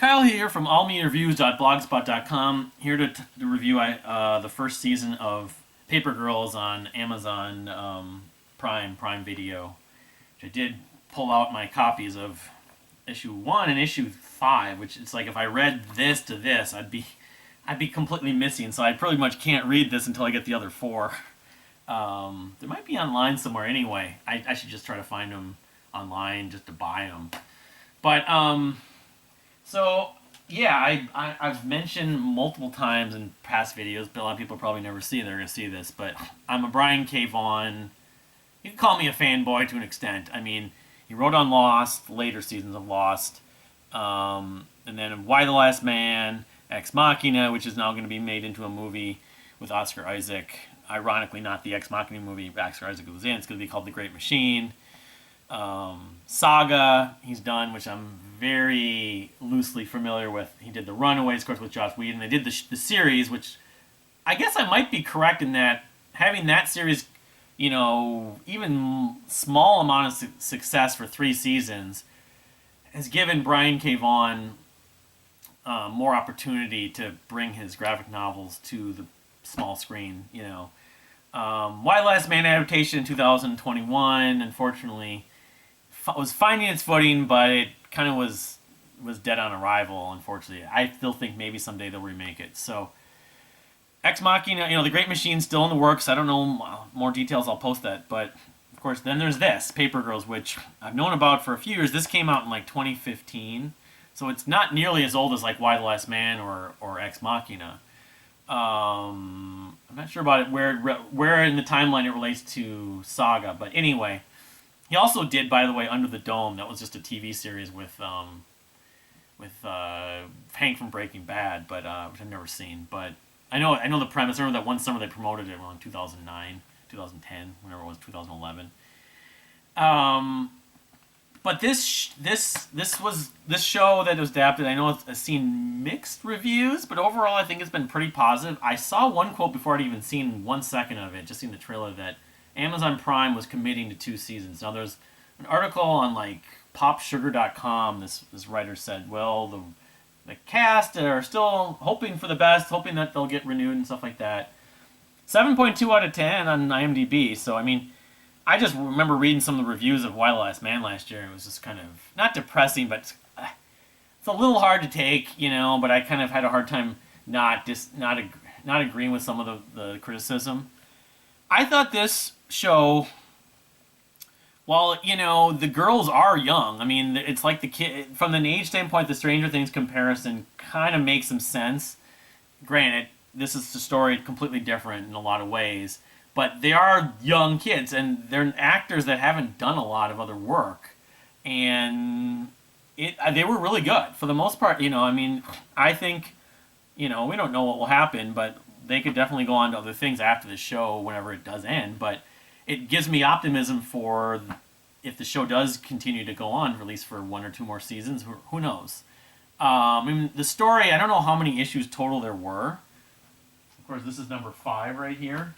Kyle here from allmeareviews.blogspot.com, here to review the first season of Paper Girls on Amazon Prime Video, which I did pull out my copies of issue 1 and issue 5, which it's like if I read this to this, I'd be completely missing, so I pretty much can't read this until I get the other 4. They might be online somewhere anyway. I should just try to find them online just to buy them. But so yeah, I've mentioned multiple times in past videos, but a lot of people probably never see. They're gonna see this, but I'm a Brian K. Vaughan. You can call me a fanboy to an extent. I mean, he wrote on Lost, later seasons of Lost, and then Y the Last Man, Ex Machina, which is now going to be made into a movie with Oscar Isaac. Ironically, not the Ex Machina movie Oscar Isaac was in. It's going to be called The Great Machine. Saga, he's done, which I'm very loosely familiar with. He did The Runaways, of course, with Joss Whedon. They did the series, which I guess I might be correct in that having that series, even small amount of success for 3 seasons has given Brian K. Vaughan more opportunity to bring his graphic novels to the small screen. Y Last Man adaptation in 2021, unfortunately, was finding its footing, but it kind of was dead on arrival, unfortunately. I still think maybe someday they'll remake it. So, Ex Machina, The Great Machine's still in the works. I don't know more details. I'll post that. But, of course, then there's this, Paper Girls, which I've known about for a few years. This came out in, 2015. So it's not nearly as old as, Y the Last Man or Ex Machina. I'm not sure about it, where in the timeline it relates to Saga. But anyway, he also did, by the way, Under the Dome. That was just a TV series with Hank from Breaking Bad, but which I've never seen. But I know the premise. I remember that one summer they promoted it around 2009, 2010, whenever it was, 2011. But this show that was adapted, I know it's seen mixed reviews, but overall I think it's been pretty positive. I saw one quote before I'd even seen 1 second of it, just seen the trailer, that Amazon Prime was committing to 2 seasons. Now there's an article on popsugar.com. This writer said, well, the cast are still hoping for the best, hoping that they'll get renewed and stuff like that. 7.2 out of 10 on IMDb. So I mean, I just remember reading some of the reviews of Y the Last Man last year. It was just kind of not depressing, but it's a little hard to take, But I kind of had a hard time not agreeing with some of the criticism. I thought this show, while the girls are young, I mean, it's like the kid from an age standpoint. The Stranger Things comparison kind of makes some sense. Granted, this is the story completely different in a lot of ways, but they are young kids and they're actors that haven't done a lot of other work, and they were really good for the most part. I mean, I think we don't know what will happen, but they could definitely go on to other things after the show whenever it does end. But it gives me optimism for if the show does continue to go on, at least for 1 or 2 more seasons. Who knows? I mean, the story, I don't know how many issues total there were. Of course, this is number 5 right here.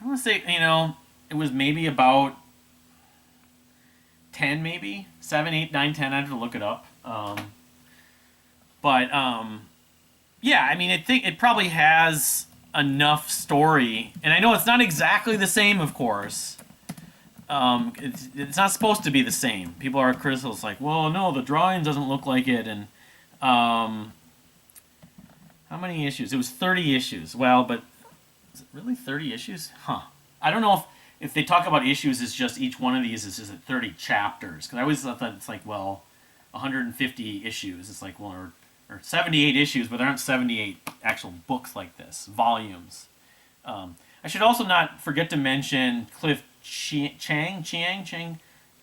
I want to say, it was maybe about 10, maybe 7, 8, 9, 10. I have to look it up. Yeah, I mean, I think it probably has enough story, and I know it's not exactly the same, of course. It's not supposed to be the same. People are critical. It's like, well, no, the drawing doesn't look like it, and how many issues? It was 30 issues. Well, but is it really 30 issues? Huh. I don't know if they talk about issues as just each one of these is just 30 chapters, because I always thought that it's like, well, 150 issues. It's like, well, or 78 issues, but there aren't 78 actual books like this, volumes. I should also not forget to mention Cliff Chiang,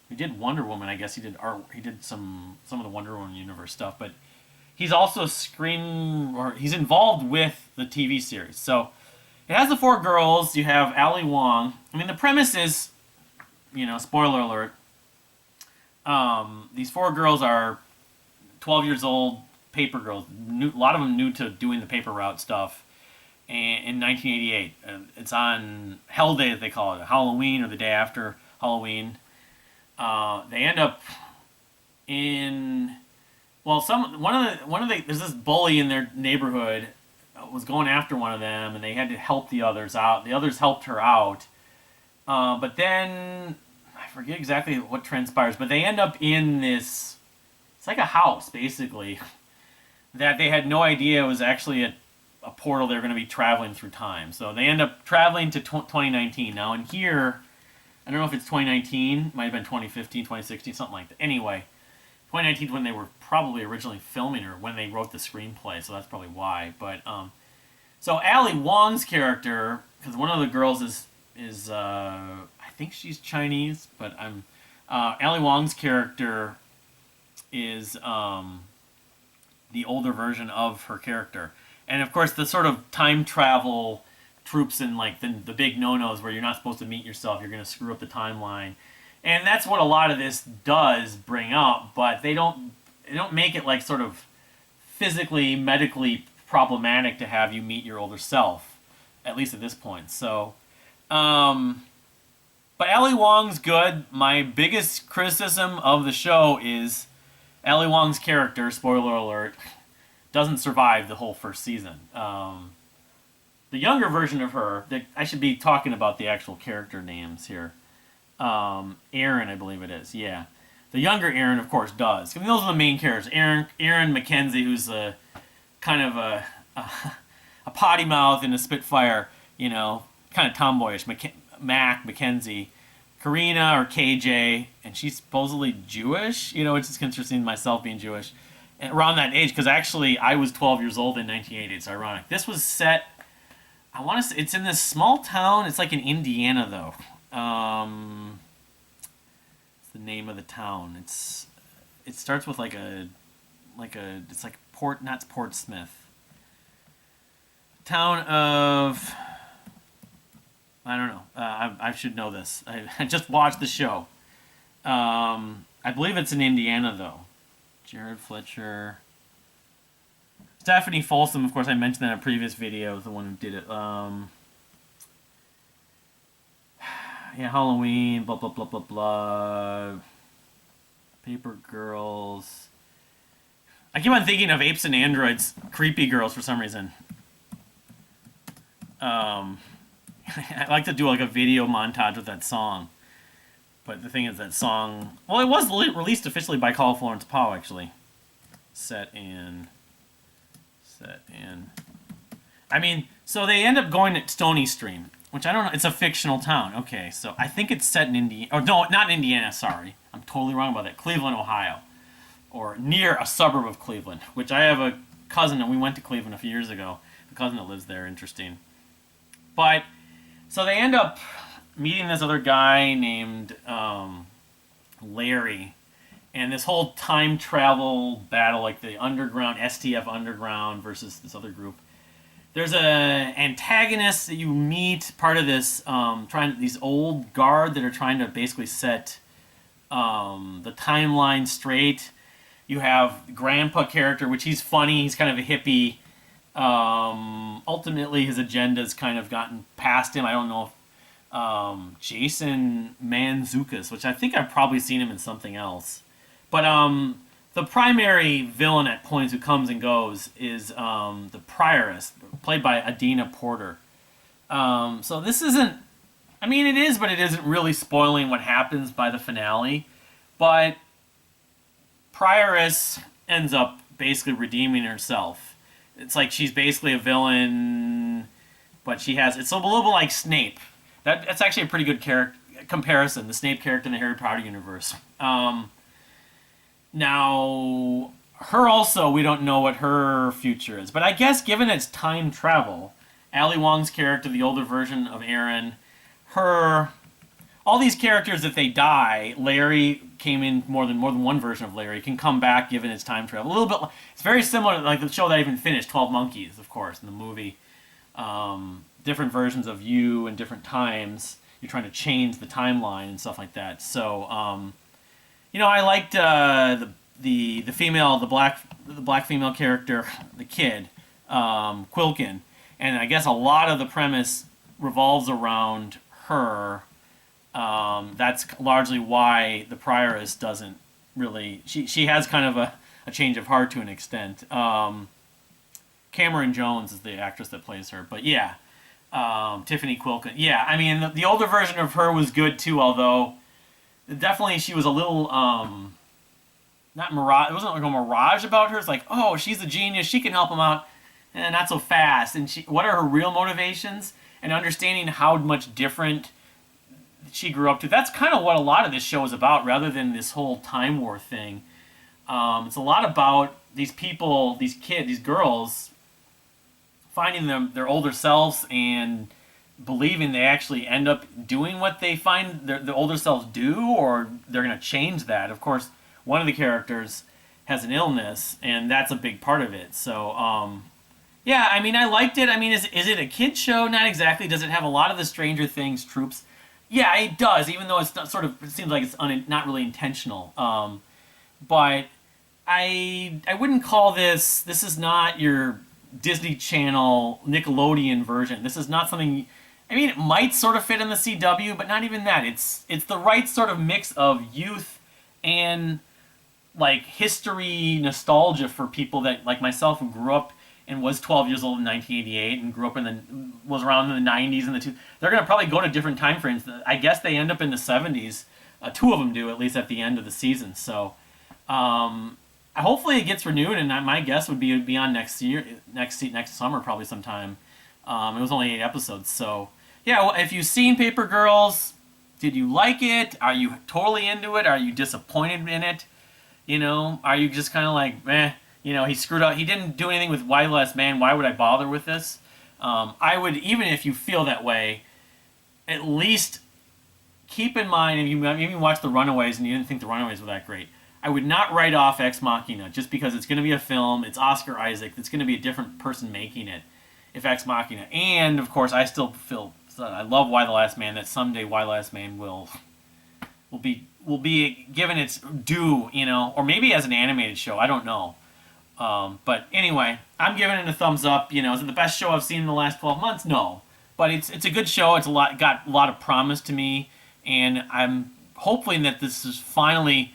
who did Wonder Woman. I guess he did art. He did some of the Wonder Woman universe stuff, but he's also he's involved with the TV series. So it has the 4 girls. You have Ali Wong. I mean, the premise is, spoiler alert. These 4 girls are 12 years old, paper girls. A lot of them new to doing the paper route stuff. In 1988, it's on Hell Day, as they call it, Halloween or the day after Halloween. They end up in Well, one of the there's this bully in their neighborhood was going after one of them, and they had to help the others out. The others helped her out, but then I forget exactly what transpires. But they end up in this. It's like a house, basically, that they had no idea was actually a portal they were going to be traveling through time. So they end up traveling to 2019. Now in here, I don't know if it's 2019, might have been 2015, 2016, something like that. Anyway, 2019 is when they were probably originally filming or when they wrote the screenplay, so that's probably why. But so Ali Wong's character, because one of the girls is I think she's Chinese, but I'm Ali Wong's character is the older version of her character. And of course, the sort of time travel troops and like the big no-nos where you're not supposed to meet yourself, you're going to screw up the timeline. And that's what a lot of this does bring up, but they don't make it like sort of physically, medically problematic to have you meet your older self, at least at this point. So, but Ali Wong's good. My biggest criticism of the show is Ali Wong's character, spoiler alert, doesn't survive the whole first season. The younger version of her, I should be talking about the actual character names here. Aaron, I believe it is, yeah. The younger Aaron, of course, does. I mean, those are the main characters. Aaron Mackenzie, who's a kind of a potty mouth and a spitfire, kind of tomboyish. Mac Mackenzie. Karina, or KJ, and she's supposedly Jewish, which is interesting, myself being Jewish. And around that age, because actually I was 12 years old in 1980. It's ironic. This was set, I want to say, it's in this small town. It's like in Indiana, though. It's the name of the town. It starts with it's like not Portsmouth. Town of, I don't know. I should know this. I just watched the show. I believe it's in Indiana, though. Jared Fletcher. Stephanie Folsom, of course, I mentioned that in a previous video, the one who did it. Yeah, Halloween, blah, blah, blah, blah, blah. Paper Girls. I keep on thinking of Apes and Androids, Creepy Girls, for some reason. I like to do like a video montage with that song. But the thing is, that song... Well, it was released officially by Call of Florence Pow, actually. Set in... I mean, so they end up going to Stony Stream, which I don't know. It's a fictional town. Okay, so I think it's set in Indiana. Oh, no, not Indiana, sorry. I'm totally wrong about that. Cleveland, Ohio. Or near a suburb of Cleveland, which I have a cousin, and we went to Cleveland a few years ago. The cousin that lives there, interesting. But, so they end up meeting this other guy named Larry, and this whole time travel battle, like the underground, STF underground versus this other group. There's a antagonist that you meet, part of this, these old guard that are trying to basically set the timeline straight. You have Grandpa character, which he's funny, he's kind of a hippie. Ultimately, his agenda's kind of gotten past him. I don't know if Jason Mantzoukas, which I think I've probably seen him in something else. But the primary villain at points who comes and goes is the Prioress, played by Adina Porter. So this isn't... I mean, it is, but it isn't really spoiling what happens by the finale. But Prioress ends up basically redeeming herself. It's like she's basically a villain, but she has... It's a little bit like Snape. That's actually a pretty good comparison, the Snape character in the Harry Potter universe. Now, her also, we don't know what her future is. But I guess given it's time travel, Ali Wong's character, the older version of Aaron, all these characters, if they die, Larry came in, more than one version of Larry, can come back given it's time travel. A little bit, it's very similar to like the show that I even finished, 12 Monkeys, of course, in the movie. Different versions of you and different times. You're trying to change the timeline and stuff like that. So, I liked the female, the black female character, the kid, Quilkin, and I guess a lot of the premise revolves around her. That's largely why the Prioress doesn't really... She has kind of a a change of heart to an extent. Cameron Jones is the actress that plays her, but yeah, Tiffany Quilkin. Yeah, I mean the older version of her was good too, although definitely she was a little not mirage. It wasn't like a mirage about her. It's like, oh, she's a genius. She can help him out, and not so fast. And what are her real motivations? And understanding how much different she grew up to. That's kind of what a lot of this show is about, rather than this whole time war thing. It's a lot about these people, these kids, these girls, finding their older selves and believing they actually end up doing what they find the older selves do, or they're going to change that. Of course, one of the characters has an illness, and that's a big part of it. So, yeah, I mean, I liked it. I mean, is it a kid show? Not exactly. Does it have a lot of the Stranger Things tropes? Yeah, it does, even though it's not, sort of, it seems like it's not really intentional. But I wouldn't call this is not your Disney Channel Nickelodeon version. This is not something, I mean, it might sort of fit in the CW, but not even that. It's the right sort of mix of youth and like history nostalgia for people that like myself, who grew up and was 12 years old in 1988 and grew up was around in the 90s and the two. They're going to probably go to different time frames. I guess they end up in the 70s. Two of them do, at least at the end of the season. So hopefully it gets renewed, and my guess would be it would be on next summer, probably sometime. It was only 8 episodes, so yeah. Well, if you've seen Paper Girls, did you like it? Are you totally into it? Are you disappointed in it? You know, are you just kind of like, meh? You know, he screwed up. He didn't do anything with Y the Last Man. Why would I bother with this? I would, even if you feel that way, at least keep in mind, if you maybe watch The Runaways and you didn't think The Runaways were that great, I would not write off Ex Machina just because it's going to be a film. It's Oscar Isaac. It's going to be a different person making it if Ex Machina. And, of course, I still feel, I love Y the Last Man, that someday Y the Last Man will be given its due, you know, or maybe as an animated show. I don't know. But anyway, I'm giving it a thumbs up. You know, is it the best show I've seen in the last 12 months? No. But it's a good show. It's got a lot of promise to me. And I'm hoping that this is finally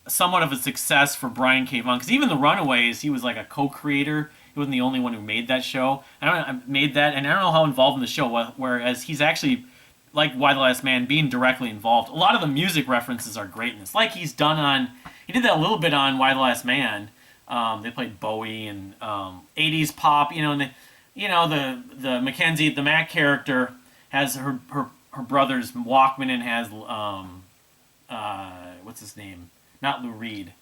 somewhat of a success for Brian K. Vaughan. Because even The Runaways, he was like a co-creator. He wasn't the only one who made that show. And I don't know how involved in the show, whereas he's actually, like Y the Last Man, being directly involved. A lot of the music references are great in this. Like he did that a little bit on Y the Last Man. They played Bowie and 80s pop, you know, and the Mackenzie, the Mac character, has her brother's Walkman and has what's his name? Not Lou Reed.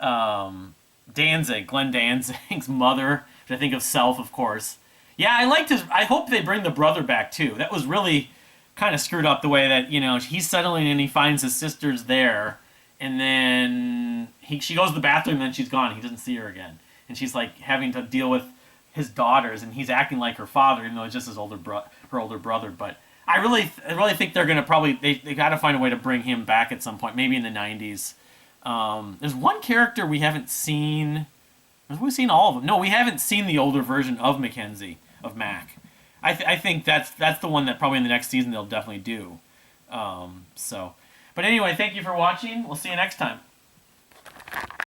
Glenn Danzig's mother, which I think of Self, of course. Yeah, I hope they bring the brother back too. That was really kind of screwed up, the way that, you know, he's settling and he finds his sister's there, and then she goes to the bathroom and then she's gone. He doesn't see her again. And she's like having to deal with his daughters, and he's acting like her father, even though it's just her older brother. But I really think they're going to they got to find a way to bring him back at some point, maybe in the 90s. There's one character we haven't seen. Have we seen all of them? No, we haven't seen the older version of Mackenzie, of Mac. I think that's the one that probably in the next season they'll definitely do. But anyway, thank you for watching. We'll see you next time.